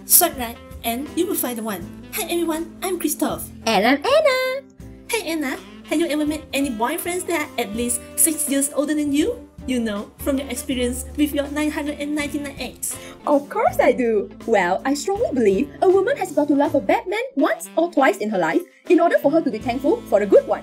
Swipe right and you will find the one. Hi everyone, I'm Kristoff. And I'm Anna. Hey Anna, have you ever met any boyfriends that are at least 6 years older than you? You know, from your experience with your 999 ex. Of course I do. Well, I strongly believe a woman has got to love a bad man once or twice in her life in order for her to be thankful for a good one.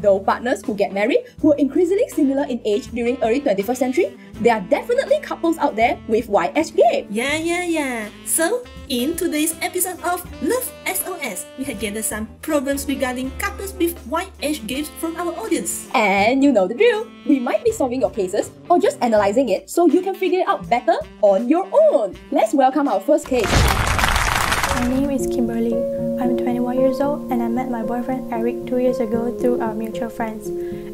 Though partners who get married who are increasingly similar in age during early 21st century, there are definitely couples out there with YH game. Yeah. So, in today's episode of Love SOS, we have gathered some problems regarding couples with YH games from our audience. And you know the drill. We might be solving your cases or just analysing it so you can figure it out better on your own. Let's welcome our first case. My name is Kimberly. I'm 21 years old and I met my boyfriend Eric 2 years ago through our mutual friends.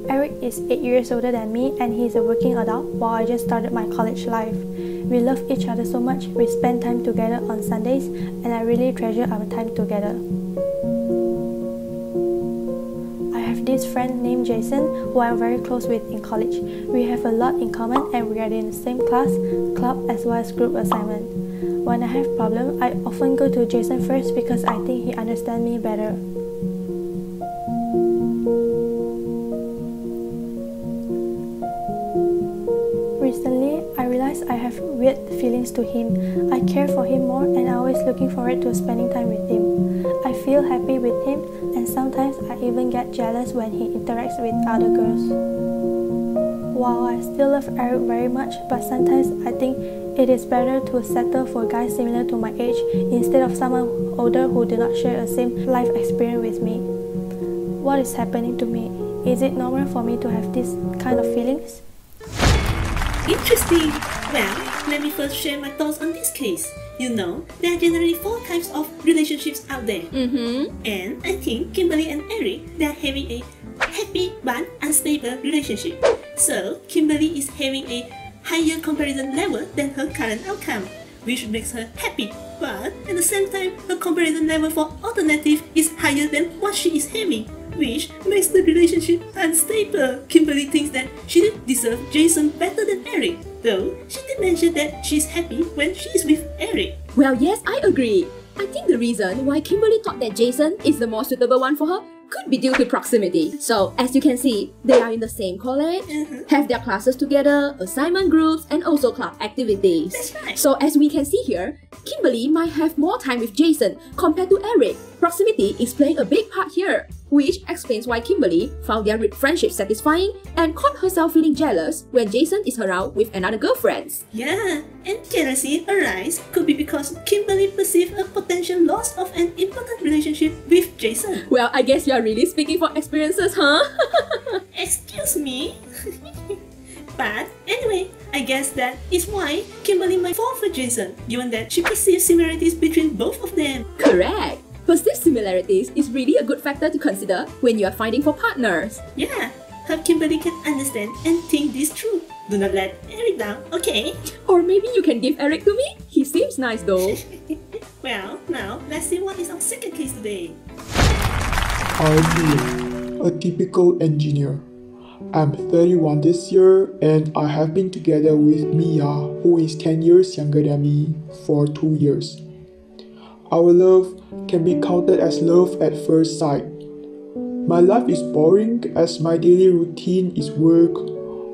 Eric is 8 years older than me and he's a working adult while I just started my college life. We love each other so much, we spend time together on Sundays and I really treasure our time together. I have this friend named Jason who I'm very close with in college. We have a lot in common and we are in the same class, club as well as group assignment. When I have problems, I often go to Jason first because I think he understands me better. Recently, I realized I have weird feelings to him. I care for him more and I'm always looking forward to spending time with him. I feel happy with him and sometimes I even get jealous when he interacts with other girls. While I still love Eric very much, but sometimes I think it is better to settle for guys similar to my age instead of someone older who do not share the same life experience with me. What is happening to me? Is it normal for me to have this kind of feelings? Interesting. Well, let me first share my thoughts on this case. You know, there are generally 4 types of relationships out there. And I think Kimberly and Eric, they are having a happy but unstable relationship. So, Kimberly is having a higher comparison level than her current outcome, which makes her happy, but at the same time, her comparison level for alternative is higher than what she is having, which makes the relationship unstable. Kimberly thinks that she deserves Jason better than Eric, though she did mention that she's happy when she is with Eric. Well, yes, I agree. I think the reason why Kimberly thought that Jason is the more suitable one for her could be due to proximity. So, as you can see, they are in the same college, have their classes together, assignment groups, and also club activities. That's right. So, as we can see here, Kimberly might have more time with Jason compared to Eric. Proximity is playing a big part here, which explains why Kimberly found their friendship satisfying and caught herself feeling jealous when Jason is around with another girlfriend. Yeah, and jealousy arise could be because Kimberly perceived a potential loss of an important relationship with Jason. Well, I guess you are really speaking from experiences, huh? Excuse me? But anyway, I guess that is why Kimberly might fall for Jason, given that she perceives similarities between both of them. Correct! Perceived similarities is really a good factor to consider when you are finding for partners. Yeah, hope Kimberly can understand and think this through. Do not let Eric down, okay? Or maybe you can give Eric to me? He seems nice though. Well, now let's see what is our second case today. I'm Liyu, a typical engineer. I'm 31 this year and I have been together with Mia, who is 10 years younger than me, for 2 years. Our love can be counted as love at first sight. My life is boring as my daily routine is work,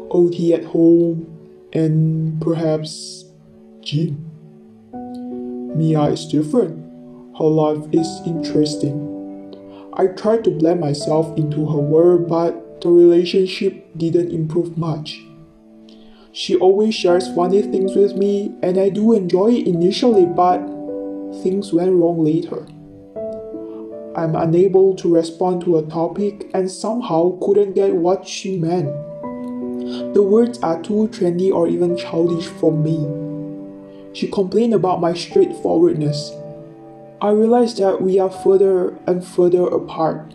OT at home, and perhaps gym. Mia is different. Her life is interesting. I tried to blend myself into her world, but the relationship didn't improve much. She always shares funny things with me and I do enjoy it initially, but things went wrong later. I'm unable to respond to a topic and somehow couldn't get what she meant. The words are too trendy or even childish for me. She complained about my straightforwardness. I realized that we are further and further apart.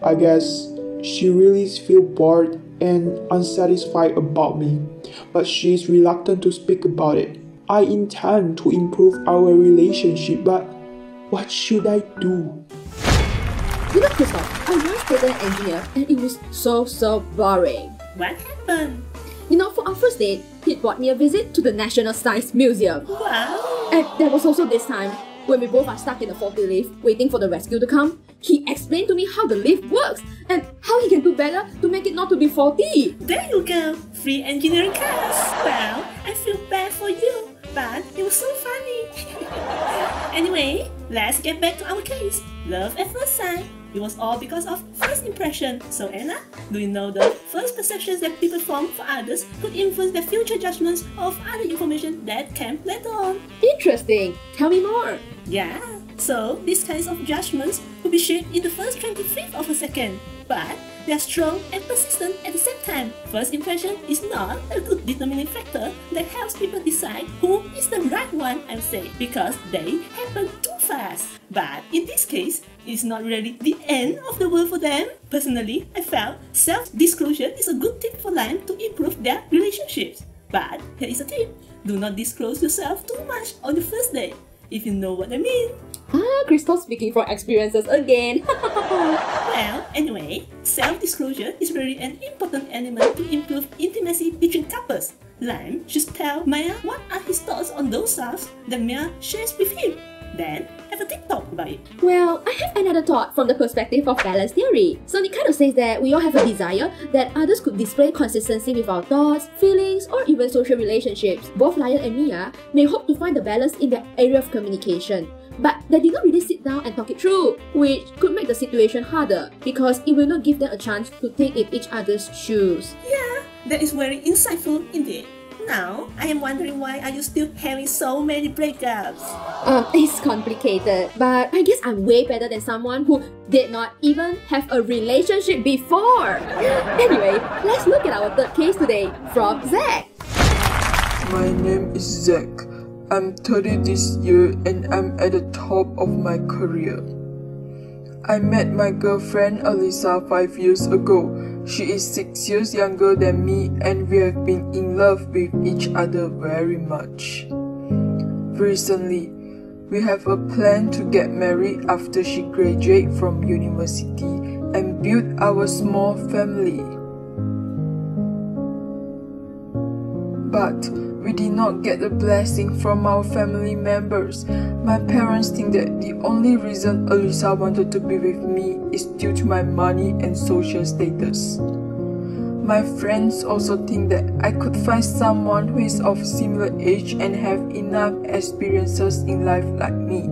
I guess she really feels bored and unsatisfied about me, but she is reluctant to speak about it. I intend to improve our relationship, but what should I do? You know, Kristoff, I once dated an engineer and it was so boring. What happened? You know, for our first date, he bought me a visit to the National Science Museum. Wow! And there was also this time when we both are stuck in the faulty lift waiting for the rescue to come. He explained to me how the lift works and how he can do better to make it not to be faulty. There you go! Free engineering class! Well, I feel bad for you, but it was so funny. Anyway, let's get back to our case. Love at first sight. It was all because of first impression. So Anna, do you know the first perceptions that people form for others could influence their future judgments of other information that came later on? Interesting. Tell me more. Yeah, so these kinds of judgments will be shaped in the first 25th of a second. But they are strong and persistent at the same time. First impression is not a good determining factor that helps people decide who is the right one, I would say, because they happen too fast. But in this case, it's not really the end of the world for them. Personally, I felt self-disclosure is a good tip for them to improve their relationships. But here is a tip. Do not disclose yourself too much on the first date, if you know what I mean. Kristoff speaking from experiences again. Well, anyway, self-disclosure is really an important element to improve intimacy between couples. Lynn should tell Maya what are his thoughts on those stuff that Maya shares with him. Then, have a deep talk about it. Well, I have another thought from the perspective of balance theory. So it kind of says that we all have a desire that others could display consistency with our thoughts, feelings, or even social relationships. Both Lion and Mia may hope to find the balance in their area of communication. But they did not really sit down and talk it through, which could make the situation harder because it will not give them a chance to take in each other's shoes. Yeah, that is very insightful indeed. Now, I am wondering why are you still having so many breakups? It's complicated, but I guess I'm way better than someone who did not even have a relationship before. Anyway, let's look at our third case today from Zack. My name is Zack. I'm 30 this year and I'm at the top of my career. I met my girlfriend Alyssa 5 years ago. She is 6 years younger than me and we have been in love with each other very much. Recently, we have a plan to get married after she graduates from university and build our small family. But we did not get a blessing from our family members. My parents think that the only reason Alyssa wanted to be with me is due to my money and social status. My friends also think that I could find someone who is of similar age and have enough experiences in life like me.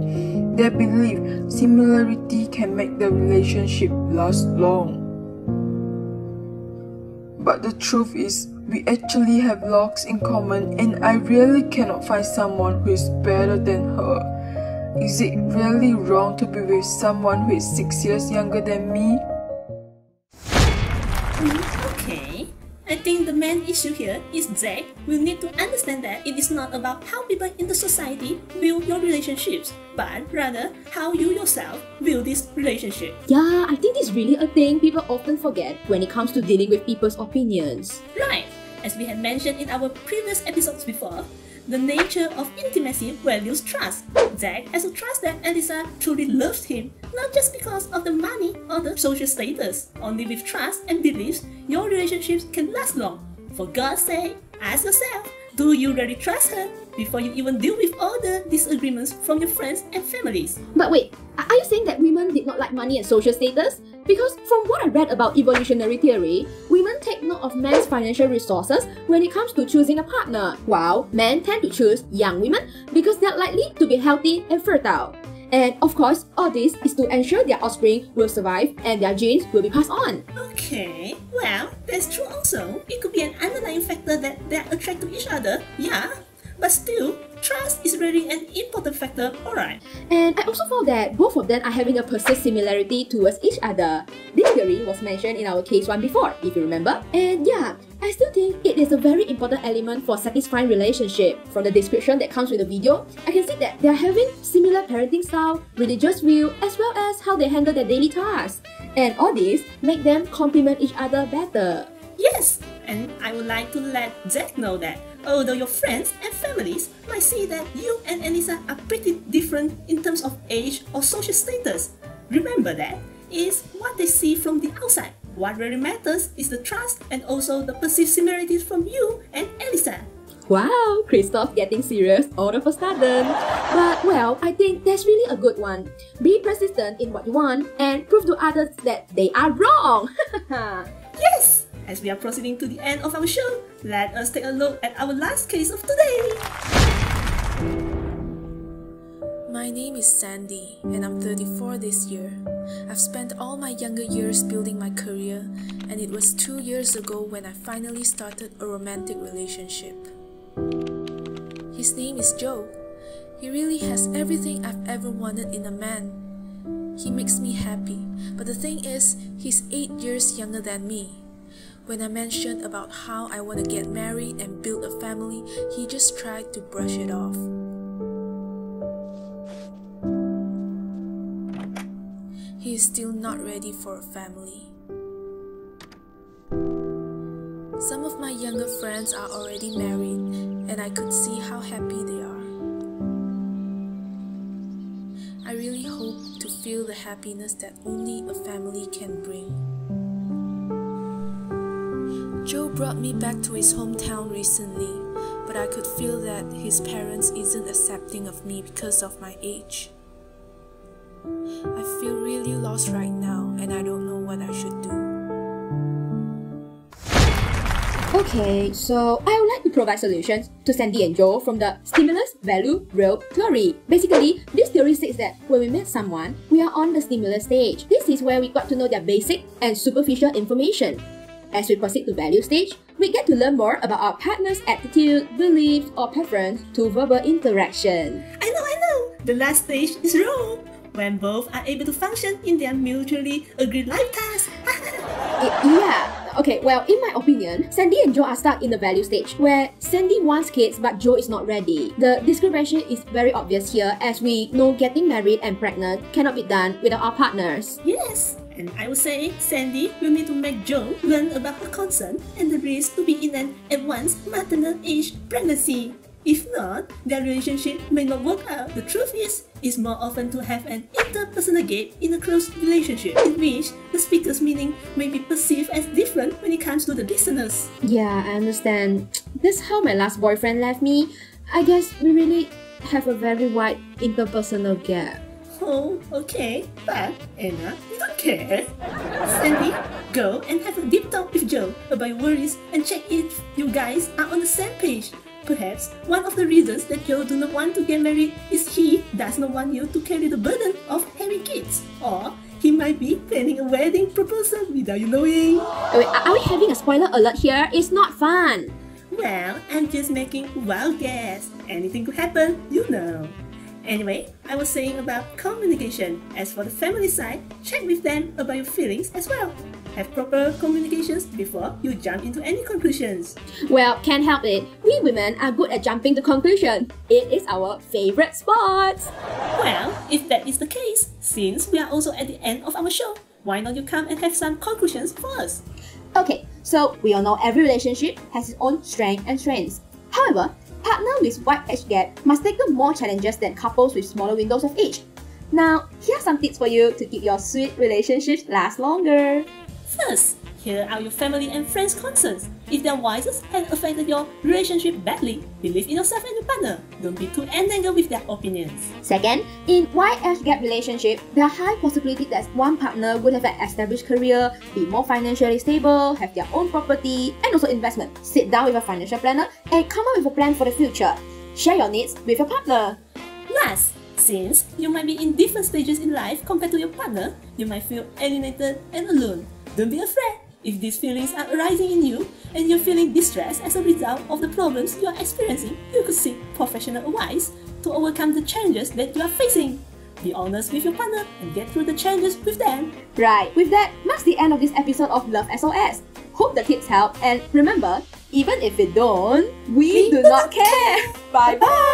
They believe similarity can make the relationship last long. But the truth is, we actually have lots in common and I really cannot find someone who is better than her. Is it really wrong to be with someone who is 6 years younger than me? Okay, I think the main issue here is Zack will need to understand that it is not about how people in the society view your relationships, but rather how you yourself view this relationship. Yeah, I think this is really a thing people often forget when it comes to dealing with people's opinions. Right, as we had mentioned in our previous episodes before, the nature of intimacy values trust. Zack has a trust that Alyssa truly loves him, not just because of the money or the social status. Only with trust and beliefs, your relationships can last long. For God's sake, ask yourself, do you really trust her before you even deal with all the disagreements from your friends and families? But wait, are you saying that women did not like money and social status? Because from what I read about evolutionary theory, women take note of men's financial resources when it comes to choosing a partner, while men tend to choose young women because they are likely to be healthy and fertile. And of course, all this is to ensure their offspring will survive and their genes will be passed on. Okay, well, that's true also. It could be an underlying factor that they are attracted to each other, yeah. But still, trust is really an important factor, alright. And I also found that both of them are having a perceived similarity towards each other. This theory was mentioned in our case one before, if you remember. And yeah, I still think it is a very important element for satisfying relationship. From the description that comes with the video, I can see that they are having similar parenting style, religious view, as well as how they handle their daily tasks. And all this make them complement each other better. Yes, and I would like to let Zack know that although your friends and families might see that you and Alyssa are pretty different in terms of age or social status, remember that is what they see from the outside. What really matters is the trust and also the perceived similarities from you and Alyssa. Wow, Kristoff getting serious all of a sudden. But well, I think that's really a good one. Be persistent in what you want and prove to others that they are wrong. Yes! As we are proceeding to the end of our show, let us take a look at our last case of today. My name is Sandy, and I'm 34 this year. I've spent all my younger years building my career, and it was 2 years ago when I finally started a romantic relationship. His name is Joe. He really has everything I've ever wanted in a man. He makes me happy, but the thing is, he's 8 years younger than me. When I mentioned about how I want to get married and build a family, he just tried to brush it off. He is still not ready for a family. Some of my younger friends are already married, and I could see how happy they are. I really hope to feel the happiness that only a family can bring. Joe brought me back to his hometown recently, but I could feel that his parents isn't accepting of me because of my age. I feel really lost right now, and I don't know what I should do. Okay, so I would like to provide solutions to Sandy and Joe from the stimulus value real theory. Basically, this theory says that when we meet someone, we are on the stimulus stage. This is where we got to know their basic and superficial information. As we proceed to value stage, we get to learn more about our partner's attitude, beliefs, or preference to verbal interaction. I know! The last stage is wrong, when both are able to function in their mutually agreed life tasks. Yeah. Okay, well, in my opinion, Sandy and Joe are stuck in the value stage, where Sandy wants kids but Joe is not ready. The discrimination is very obvious here, as we know getting married and pregnant cannot be done without our partners. Yes! And I would say Sandy will need to make Joe learn about her concern and the risk to be in an advanced maternal age pregnancy. If not, their relationship may not work out. The truth is, it's more often to have an interpersonal gap in a close relationship, in which the speaker's meaning may be perceived as different when it comes to the listeners. Yeah, I understand. That's how my last boyfriend left me. I guess we really have a very wide interpersonal gap. Oh, okay, but Anna, you don't care. Sandy, go and have a deep talk with Joe about your worries and check if you guys are on the same page. Perhaps one of the reasons that Joe do not want to get married is he does not want you to carry the burden of having kids. Or he might be planning a wedding proposal without you knowing. Wait, are we having a spoiler alert here? It's not fun. Well, I'm just making wild guess. Anything could happen, you know. Anyway, I was saying about communication. As for the family side, check with them about your feelings as well. Have proper communications before you jump into any conclusions. Well, can't help it. We women are good at jumping to conclusion. It is our favorite sport. Well, if that is the case, since we are also at the end of our show, why not you come and have some conclusions for us? Okay, so we all know every relationship has its own strengths and strengths. However, partners with wide age gap must take on more challenges than couples with smaller windows of age. Now, here are some tips for you to keep your sweet relationships last longer. First, here are your family and friends' concerns. If their voices have affected your relationship badly, believe in yourself and your partner. Don't be too entangled with their opinions. Second, in wide age gap relationship, there are high possibility that one partner would have an established career, be more financially stable, have their own property, and also investment. Sit down with a financial planner and come up with a plan for the future. Share your needs with your partner. Last, since you might be in different stages in life compared to your partner, you might feel alienated and alone. Don't be afraid. If these feelings are arising in you and you're feeling distressed as a result of the problems you are experiencing, you could seek professional advice to overcome the challenges that you are facing. Be honest with your partner and get through the challenges with them. Right, with that marks the end of this episode of Love SOS. Hope the tips help, and remember, even if it don't, we do not care. Bye bye!